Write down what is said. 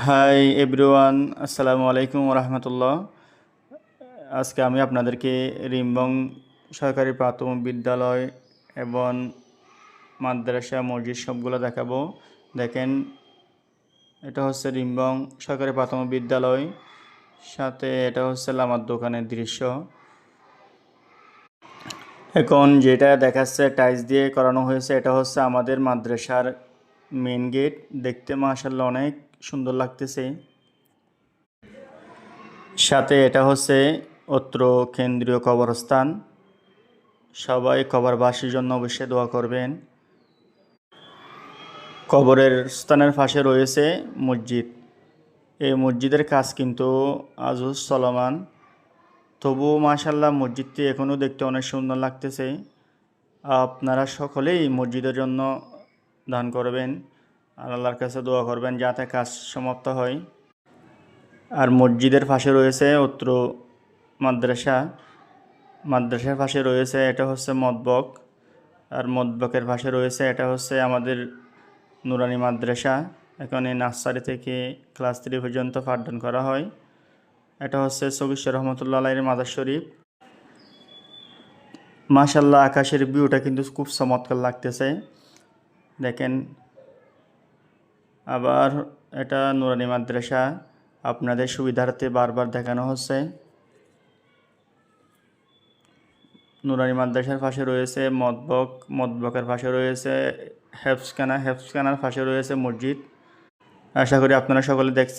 Hi everyone, আসসালামু আলাইকুম রহমতুল্লাহ। আজকে আমি আপনাদেরকে রিমবং সরকারি প্রাথমিক বিদ্যালয় এবং মাদ্রাসা মসজিদ সবগুলো দেখাবো। দেখেন, এটা হচ্ছে রিমবং সরকারি প্রাথমিক বিদ্যালয়, সাথে এটা হচ্ছে আমার দোকানের দৃশ্য। এখন যেটা দেখাচ্ছে টাইলস দিয়ে করানো হয়েছে, এটা হচ্ছে আমাদের মাদ্রাসার মেন গেট। দেখতে মাশাআল্লাহ অনেক সুন্দর লাগতেছে। সাথে এটা হচ্ছে অত্র কেন্দ্রীয় কবরস্থান। সবাই কবরবাসীর জন্য অবশ্যই দোয়া করবেন। কবরের স্থানের পাশে রয়েছে মসজিদ। এই মসজিদের কাজ কিন্তু আজও চলমান। তবুও মাশাআল্লাহ মসজিদটি এখনও দেখতে অনেক সুন্দর লাগতেছে। আপনারা সকলেই মসজিদের জন্য দান করবেন আর আল্লাহর কাছে দোয়া করবেন যাতে কাজ সমাপ্ত হয়। আর মসজিদের পাশে রয়েছে অত্র মাদ্রাসা। মাদ্রাসার পাশে রয়েছে এটা হচ্ছে মতবক, আর মতবকের পাশে রয়েছে এটা হচ্ছে আমাদের নুরানি মাদ্রাসা। এখানে নার্সারি থেকে ক্লাস 3 পর্যন্ত পাঠদান করা হয়। এটা হচ্ছে চৌকিশ্বর রহমতুল্লাহ আলাইহির মাজার শরীফ। মাশাআল্লাহ আকাশের ভিউটা কিন্তু খুব চমৎকার লাগতেছে। দেখেন, আবার এটা নুরানি মাদ্রাসা, আপনাদের সুবিধার্থে বারবার দেখানো হচ্ছে। নুরানি মাদ্রাসার পাশে রয়েছে মতবক, মতবকের পাশে রয়েছে হেফজখানা, হেফজখানার পাশে রয়েছে মসজিদ। আশা করি আপনারা সকলে দেখছেন।